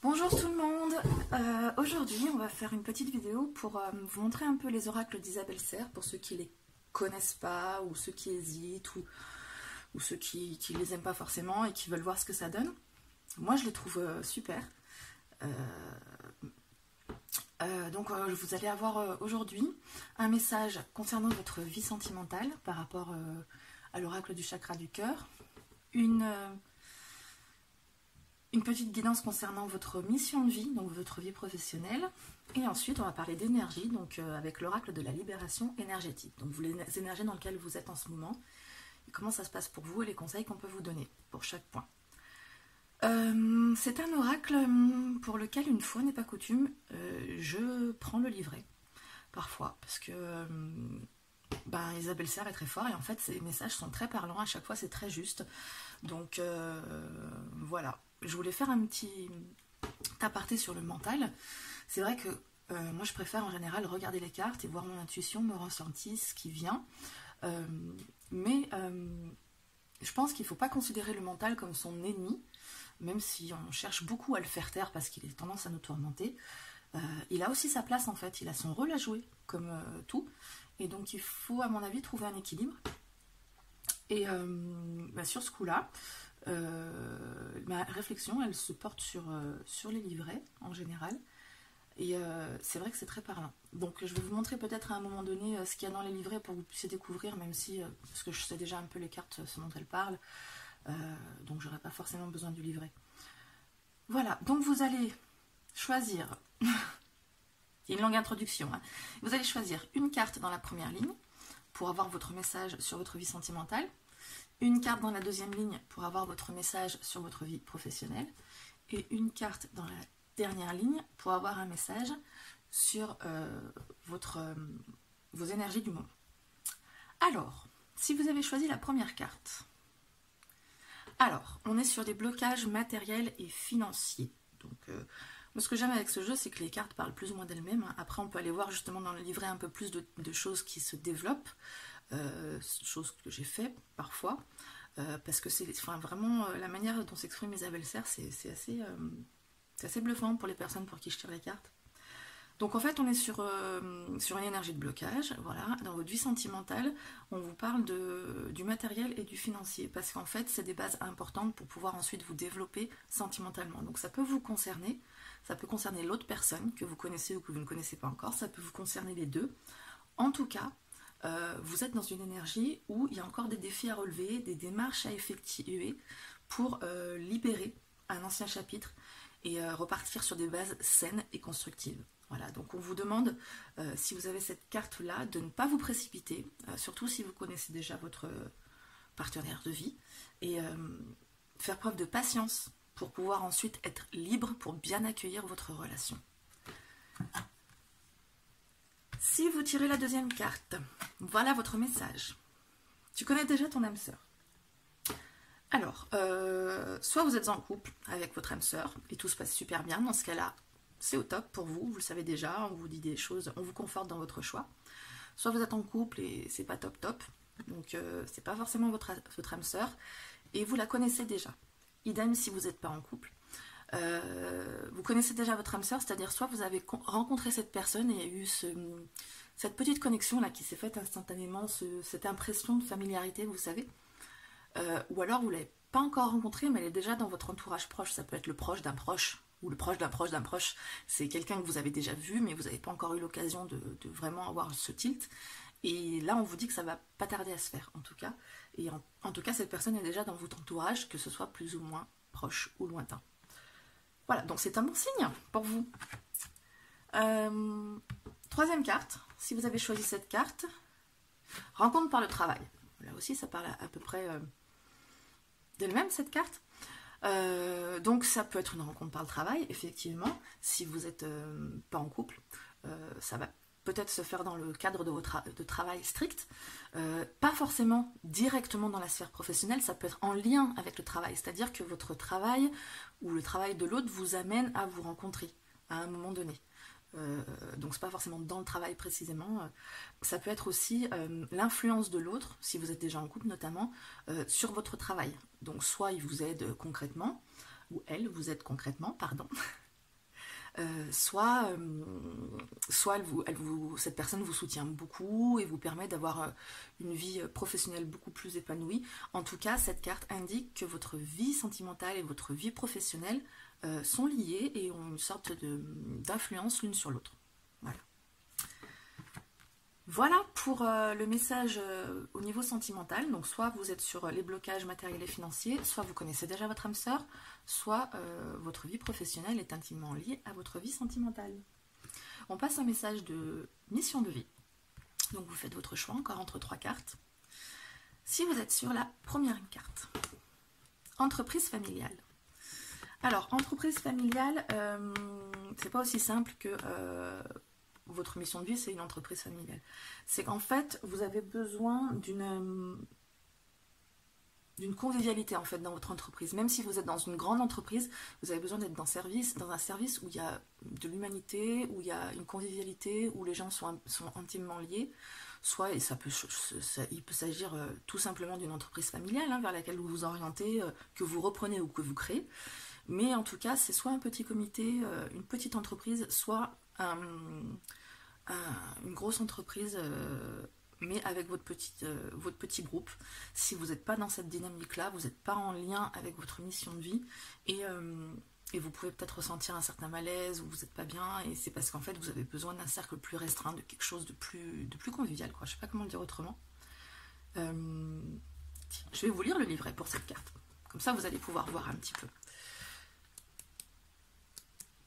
Bonjour tout le monde. Aujourd'hui on va faire une petite vidéo pour vous montrer un peu les oracles d'Isabelle Serre pour ceux qui les connaissent pas ou ceux qui hésitent ou ceux qui les aiment pas forcément et qui veulent voir ce que ça donne. Moi je les trouve super. Donc vous allez avoir aujourd'hui un message concernant votre vie sentimentale par rapport à l'oracle du chakra du cœur, une petite guidance concernant votre mission de vie, donc votre vie professionnelle, et ensuite on va parler d'énergie, donc avec l'oracle de la libération énergétique, donc les énergies dans lesquelles vous êtes en ce moment, et comment ça se passe pour vous et les conseils qu'on peut vous donner pour chaque point. C'est un oracle pour lequel, une fois n'est pas coutume, je prends le livret, parfois, parce que Isabelle Serre est très fort, et en fait ses messages sont très parlants, à chaque fois c'est très juste, donc voilà. Je voulais faire un petit aparté sur le mental. C'est vrai que moi je préfère en général regarder les cartes et voir mon intuition, me ressentir ce qui vient, mais je pense qu'il ne faut pas considérer le mental comme son ennemi, même si on cherche beaucoup à le faire taire parce qu'il a tendance à nous tourmenter. Il a aussi sa place en fait, il a son rôle à jouer comme tout, et donc il faut à mon avis trouver un équilibre. Et sur ce coup-là, ma réflexion elle se porte sur les livrets en général, et c'est vrai que c'est très parlant. Donc je vais vous montrer peut-être à un moment donné ce qu'il y a dans les livrets pour que vous puissiez découvrir, même si, parce que je sais déjà un peu les cartes, ce dont elles parlent, donc j'aurai pas forcément besoin du livret. Voilà, donc vous allez choisir, c'est une longue introduction, hein. Vous allez choisir une carte dans la première ligne pour avoir votre message sur votre vie sentimentale, une carte dans la deuxième ligne pour avoir votre message sur votre vie professionnelle, et une carte dans la dernière ligne pour avoir un message sur vos énergies du moment. Alors, si vous avez choisi la première carte, alors, on est sur des blocages matériels et financiers. Donc, ce que j'aime avec ce jeu, c'est que les cartes parlent plus ou moins d'elles-mêmes. Après, on peut aller voir justement dans le livret un peu plus de choses qui se développent, choses que j'ai fait parfois, parce que c'est vraiment la manière dont s'exprime Isabelle Serre, c'est assez bluffant pour les personnes pour qui je tire les cartes. Donc en fait on est sur une énergie de blocage, voilà. Dans votre vie sentimentale, on vous parle du matériel et du financier, parce qu'en fait c'est des bases importantes pour pouvoir ensuite vous développer sentimentalement. Donc ça peut vous concerner, ça peut concerner l'autre personne que vous connaissez ou que vous ne connaissez pas encore, ça peut vous concerner les deux. En tout cas, vous êtes dans une énergie où il y a encore des défis à relever, des démarches à effectuer pour libérer un ancien chapitre et repartir sur des bases saines et constructives. Voilà, donc on vous demande, si vous avez cette carte-là, de ne pas vous précipiter, surtout si vous connaissez déjà votre partenaire de vie, et faire preuve de patience pour pouvoir ensuite être libre pour bien accueillir votre relation. Si vous tirez la deuxième carte, voilà votre message. Tu connais déjà ton âme sœur. Alors, soit vous êtes en couple avec votre âme sœur et tout se passe super bien, dans ce cas-là, c'est au top pour vous, vous le savez déjà, on vous dit des choses, on vous conforte dans votre choix. Soit vous êtes en couple et c'est pas top top, donc c'est pas forcément votre âme sœur, et vous la connaissez déjà. Idem si vous n'êtes pas en couple. Vous connaissez déjà votre âme sœur, c'est-à-dire soit vous avez rencontré cette personne et il y a eu cette petite connexion là qui s'est faite instantanément, cette impression de familiarité, vous savez, ou alors vous ne l'avez pas encore rencontrée mais elle est déjà dans votre entourage proche. Ça peut être le proche d'un proche ou le proche d'un proche d'un proche, c'est quelqu'un que vous avez déjà vu mais vous n'avez pas encore eu l'occasion de vraiment avoir ce tilt, et là on vous dit que ça va pas tarder à se faire en tout cas, et en tout cas cette personne est déjà dans votre entourage, que ce soit plus ou moins proche ou lointain. Voilà, donc c'est un bon signe pour vous. Troisième carte, si vous avez choisi cette carte, rencontre par le travail. Là aussi, ça parle à peu près d'elle-même, cette carte. Donc ça peut être une rencontre par le travail, effectivement. Si vous n'êtes pas en couple, ça va peut-être se faire dans le cadre de travail strict, pas forcément directement dans la sphère professionnelle, ça peut être en lien avec le travail, c'est-à-dire que votre travail ou le travail de l'autre vous amène à vous rencontrer à un moment donné. Donc c'est pas forcément dans le travail précisément, ça peut être aussi l'influence de l'autre, si vous êtes déjà en couple notamment, sur votre travail. Donc soit il vous aide concrètement, ou elle vous aide concrètement, pardon, soit cette personne vous soutient beaucoup et vous permet d'avoir une vie professionnelle beaucoup plus épanouie. En tout cas, cette carte indique que votre vie sentimentale et votre vie professionnelle sont liées et ont une sorte d'influence l'une sur l'autre. Voilà. Voilà pour le message au niveau sentimental. Donc soit vous êtes sur les blocages matériels et financiers, soit vous connaissez déjà votre âme sœur, soit votre vie professionnelle est intimement liée à votre vie sentimentale. On passe au message de mission de vie. Donc vous faites votre choix encore entre 3 cartes. Si vous êtes sur la première carte, entreprise familiale. Alors, entreprise familiale, c'est pas aussi simple que votre mission de vie, c'est une entreprise familiale. C'est qu'en fait, vous avez besoin d'une convivialité en fait dans votre entreprise. Même si vous êtes dans une grande entreprise, vous avez besoin d'être dans un service où il y a de l'humanité, où il y a une convivialité, où les gens sont intimement liés. Soit, et il peut s'agir tout simplement d'une entreprise familiale vers laquelle vous vous orientez, que vous reprenez ou que vous créez. Mais en tout cas, c'est soit un petit comité, une petite entreprise, soit une grosse entreprise, mais avec votre petit groupe. Si vous n'êtes pas dans cette dynamique-là, vous n'êtes pas en lien avec votre mission de vie, et vous pouvez peut-être ressentir un certain malaise, ou vous n'êtes pas bien, et c'est parce qu'en fait, vous avez besoin d'un cercle plus restreint, de quelque chose de plus convivial, quoi. Je ne sais pas comment le dire autrement. Je vais vous lire le livret pour cette carte. Comme ça, vous allez pouvoir voir un petit peu.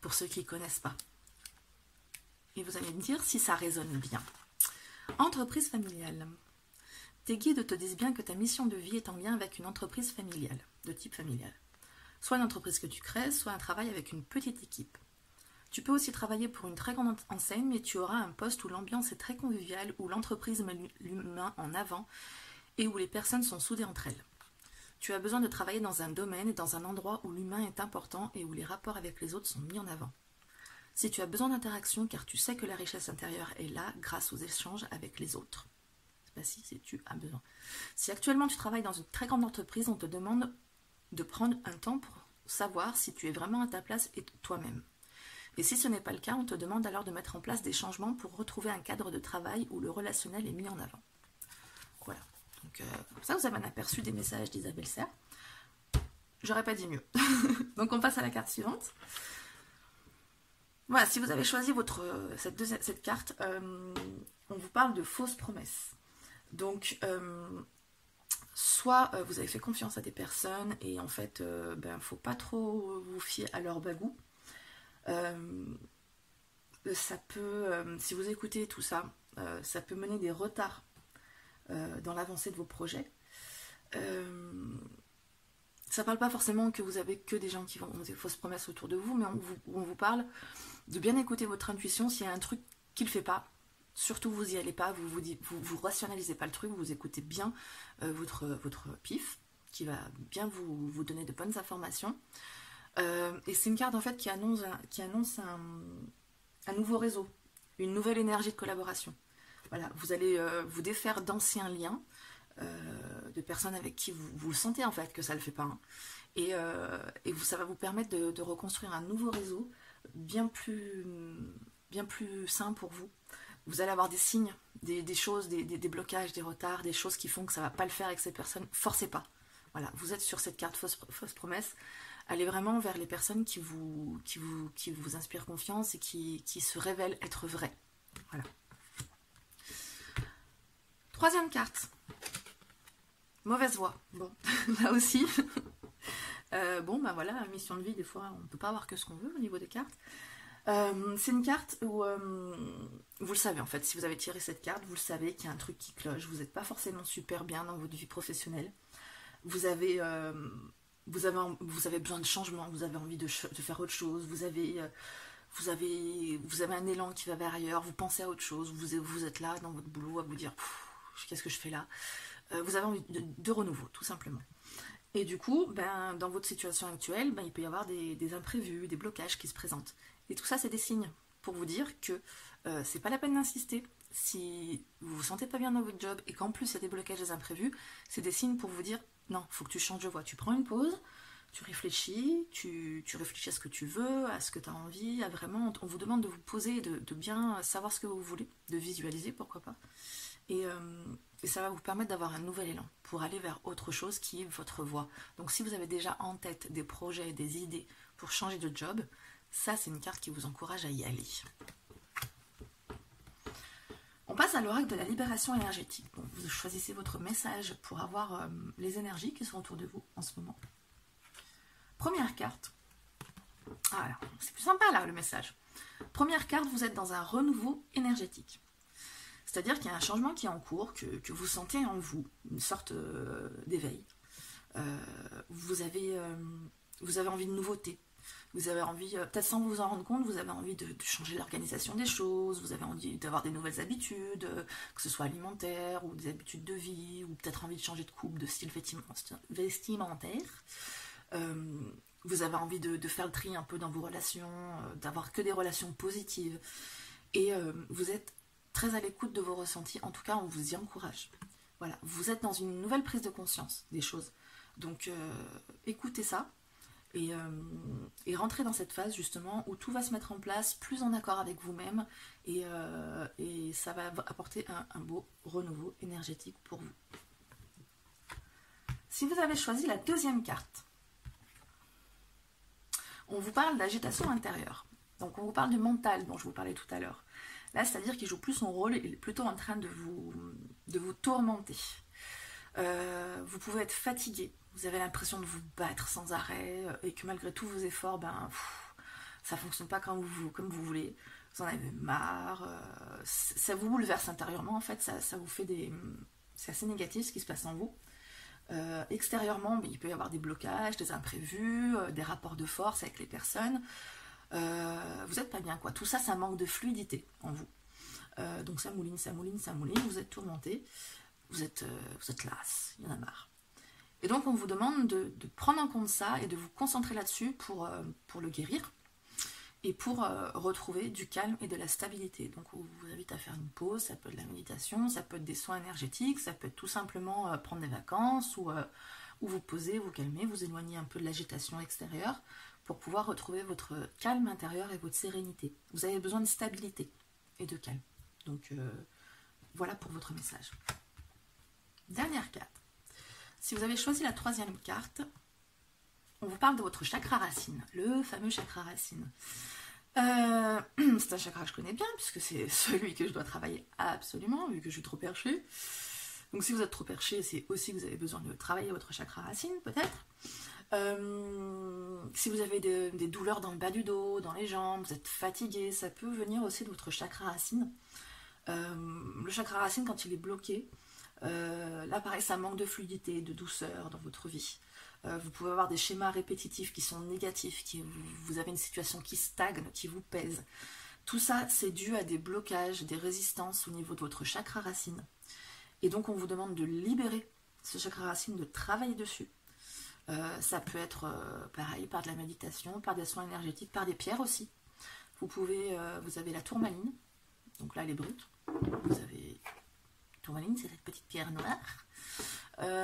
Pour ceux qui ne connaissent pas. Et vous allez me dire si ça résonne bien. Entreprise familiale. Tes guides te disent bien que ta mission de vie est en lien avec une entreprise familiale, de type familial. Soit une entreprise que tu crées, soit un travail avec une petite équipe. Tu peux aussi travailler pour une très grande enseigne, mais tu auras un poste où l'ambiance est très conviviale, où l'entreprise met l'humain en avant et où les personnes sont soudées entre elles. Tu as besoin de travailler dans un domaine et dans un endroit où l'humain est important et où les rapports avec les autres sont mis en avant. Si tu as besoin d'interaction, car tu sais que la richesse intérieure est là grâce aux échanges avec les autres. C'est pas si tu as besoin. Si actuellement tu travailles dans une très grande entreprise, on te demande de prendre un temps pour savoir si tu es vraiment à ta place et toi-même. Et si ce n'est pas le cas, on te demande alors de mettre en place des changements pour retrouver un cadre de travail où le relationnel est mis en avant. Voilà. Donc, comme ça, vous avez un aperçu des messages d'Isabelle Serre. J'aurais pas dit mieux. Donc, on passe à la carte suivante. Voilà, si vous avez choisi cette carte, on vous parle de fausses promesses. Donc, soit vous avez fait confiance à des personnes et en fait, faut pas trop vous fier à leur bagou. Ça peut, si vous écoutez tout ça, ça peut mener des retards dans l'avancée de vos projets. Ça parle pas forcément que vous avez que des gens qui vont des fausses promesses autour de vous, mais on vous parle de bien écouter votre intuition. S'il y a un truc qui ne le fait pas, surtout vous y allez pas, vous rationalisez pas le truc, vous écoutez bien votre pif, qui va bien vous donner de bonnes informations. Et c'est une carte en fait qui annonce un nouveau réseau, une nouvelle énergie de collaboration. Voilà, vous allez vous défaire d'anciens liens, de personnes avec qui vous le sentez en fait que ça ne le fait pas. Hein. Et ça va vous permettre de reconstruire un nouveau réseau bien plus sain pour vous. Vous allez avoir des signes, des choses, des blocages, des retards, des choses qui font que ça ne va pas le faire avec ces personnes. Forcez pas. Voilà, vous êtes sur cette carte fausse promesse. Allez vraiment vers les personnes qui vous inspirent confiance et qui se révèlent être vraies. Voilà. Troisième carte. Mauvaise voix. Bon, là aussi. Voilà, mission de vie, des fois, on ne peut pas avoir que ce qu'on veut au niveau des cartes. C'est une carte où, vous le savez en fait, si vous avez tiré cette carte, vous le savez qu'il y a un truc qui cloche. Vous n'êtes pas forcément super bien dans votre vie professionnelle. Vous avez besoin de changement, vous avez envie de faire autre chose, vous avez un élan qui va vers ailleurs, vous pensez à autre chose, vous êtes là dans votre boulot à vous dire qu'est-ce que je fais là, vous avez envie de renouveau tout simplement. Et du coup, dans votre situation actuelle, il peut y avoir des imprévus, des blocages qui se présentent. Et tout ça, c'est des signes pour vous dire que c'est pas la peine d'insister. Si vous vous sentez pas bien dans votre job et qu'en plus il y a des blocages, des imprévus, c'est des signes pour vous dire non, faut que tu changes de voie. Tu prends une pause, Tu réfléchis, tu réfléchis à ce que tu veux, à ce que tu as envie, à vraiment, on vous demande de vous poser, de bien savoir ce que vous voulez, de visualiser, pourquoi pas. Et ça va vous permettre d'avoir un nouvel élan pour aller vers autre chose qui est votre voie. Donc si vous avez déjà en tête des projets, des idées pour changer de job, ça c'est une carte qui vous encourage à y aller. On passe à l'oracle de la libération énergétique. Donc, vous choisissez votre message pour avoir les énergies qui sont autour de vous en ce moment. Première carte. Ah, c'est plus sympa là le message. Première carte, vous êtes dans un renouveau énergétique. C'est-à-dire qu'il y a un changement qui est en cours, que vous sentez en vous, une sorte d'éveil. Vous avez envie de nouveauté. Vous avez envie, peut-être sans vous en rendre compte, vous avez envie de changer l'organisation des choses, vous avez envie d'avoir des nouvelles habitudes, que ce soit alimentaires ou des habitudes de vie, ou peut-être envie de changer de coupe, de style vestimentaire. Vous avez envie de faire le tri un peu dans vos relations, d'avoir que des relations positives. Et vous êtes très à l'écoute de vos ressentis, en tout cas on vous y encourage. Voilà, vous êtes dans une nouvelle prise de conscience des choses. Donc écoutez ça. Et rentrer dans cette phase justement où tout va se mettre en place plus en accord avec vous-même et ça va apporter un beau renouveau énergétique pour vous. Si vous avez choisi la deuxième carte, on vous parle d'agitation intérieure. Donc on vous parle du mental dont je vous parlais tout à l'heure. Là, c'est-à-dire qu'il joue plus son rôle, il est plutôt en train de vous tourmenter. Vous pouvez être fatigué, vous avez l'impression de vous battre sans arrêt et que malgré tous vos efforts, ça ne fonctionne pas comme vous voulez, vous en avez marre, ça vous bouleverse intérieurement en fait, ça vous fait c'est assez négatif ce qui se passe en vous. Extérieurement, il peut y avoir des blocages, des imprévus, des rapports de force avec les personnes, vous n'êtes pas bien quoi, tout ça, ça manque de fluidité en vous. Donc ça mouline, vous êtes tourmenté. Vous êtes las, il y en a marre. Et donc on vous demande de prendre en compte ça et de vous concentrer là-dessus pour le guérir et pour retrouver du calme et de la stabilité. Donc on vous invite à faire une pause, ça peut être de la méditation, ça peut être des soins énergétiques, ça peut être tout simplement prendre des vacances ou vous poser, vous calmer, vous éloigner un peu de l'agitation extérieure pour pouvoir retrouver votre calme intérieur et votre sérénité. Vous avez besoin de stabilité et de calme. Donc voilà pour votre message. Dernière carte. Si vous avez choisi la troisième carte, on vous parle de votre chakra racine, le fameux chakra racine. C'est un chakra que je connais bien, puisque c'est celui que je dois travailler absolument, vu que je suis trop perchée. Donc si vous êtes trop perché, c'est aussi que vous avez besoin de travailler votre chakra racine, peut-être. Si vous avez des douleurs dans le bas du dos, dans les jambes, vous êtes fatigué, ça peut venir aussi de votre chakra racine. Le chakra racine, quand il est bloqué, là pareil, ça manque de fluidité, de douceur dans votre vie. Vous pouvez avoir des schémas répétitifs qui sont négatifs, vous avez une situation qui stagne, qui vous pèse. Tout ça, c'est dû à des blocages, des résistances au niveau de votre chakra racine. Et donc, on vous demande de libérer ce chakra racine, de travailler dessus. Ça peut être pareil, par de la méditation, par des soins énergétiques, par des pierres aussi. Vous avez la tourmaline, donc là, elle est brute. Vous avez tourmaline, c'est cette petite pierre noire.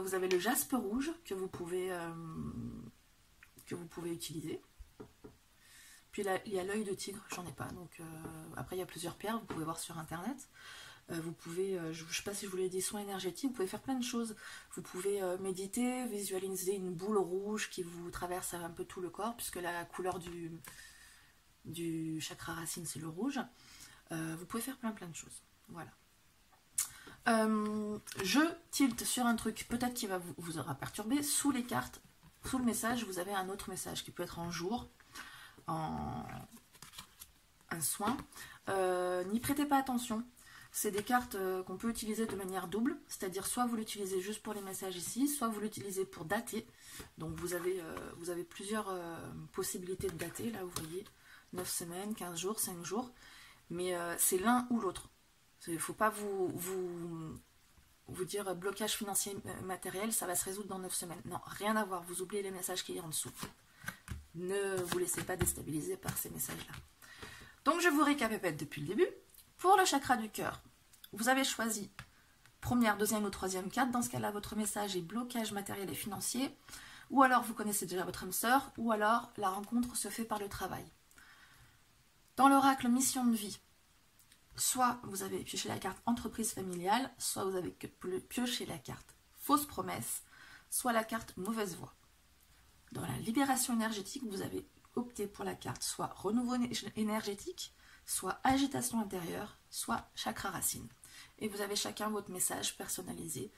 Vous avez le jaspe rouge que vous pouvez utiliser. Puis là, il y a l'œil de tigre, j'en ai pas. Donc après, il y a plusieurs pierres, vous pouvez voir sur internet. Vous pouvez, je ne sais pas si je vous l'ai dit, soins énergétiques, vous pouvez faire plein de choses. Vous pouvez méditer, visualiser une boule rouge qui vous traverse un peu tout le corps, puisque la couleur du chakra racine, c'est le rouge. Vous pouvez faire plein de choses. Voilà. Je tilte sur un truc peut-être qui vous aura perturbé. Sous les cartes, sous le message, vous avez un autre message qui peut être en jour, un soin. N'y prêtez pas attention. C'est des cartes qu'on peut utiliser de manière double, c'est-à-dire soit vous l'utilisez juste pour les messages ici, soit vous l'utilisez pour dater. Donc vous avez plusieurs possibilités de dater, là vous voyez, 9 semaines, 15 jours, 5 jours, mais c'est l'un ou l'autre. Il ne faut pas vous dire blocage financier matériel, ça va se résoudre dans 9 semaines. Non, rien à voir, vous oubliez les messages qui y en dessous. Ne vous laissez pas déstabiliser par ces messages-là. Donc je vous récapitule depuis le début. Pour le chakra du cœur, vous avez choisi première, deuxième ou troisième carte. Dans ce cas-là, votre message est blocage matériel et financier. ou alors vous connaissez déjà votre âme sœur, ou alors la rencontre se fait par le travail. Dans l'oracle mission de vie, soit vous avez pioché la carte entreprise familiale, soit vous avez pioché la carte fausse promesse, soit la carte mauvaise voie. Dans la libération énergétique, vous avez opté pour la carte soit renouveau énergétique, soit agitation intérieure, soit chakra racine. Et vous avez chacun votre message personnalisé.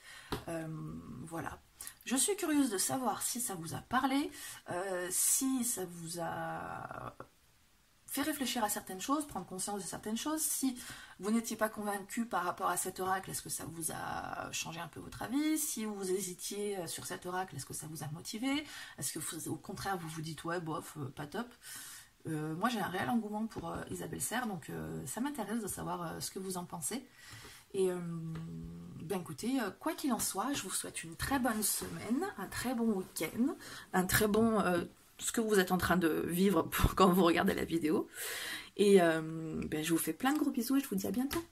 Voilà. Je suis curieuse de savoir si ça vous a parlé, si ça vous a fait réfléchir à certaines choses, prendre conscience de certaines choses. Si vous n'étiez pas convaincu par rapport à cet oracle, est-ce que ça vous a changé un peu votre avis? Si vous hésitiez sur cet oracle, est-ce que ça vous a motivé? Est-ce que vous, au contraire vous vous dites ouais bof, pas top? Moi j'ai un réel engouement pour Isabelle Serre, donc ça m'intéresse de savoir ce que vous en pensez. Et ben écoutez, quoi qu'il en soit, je vous souhaite une très bonne semaine, un très bon week-end, un très bon ce que vous êtes en train de vivre quand vous regardez la vidéo. Et ben, je vous fais plein de gros bisous et je vous dis à bientôt.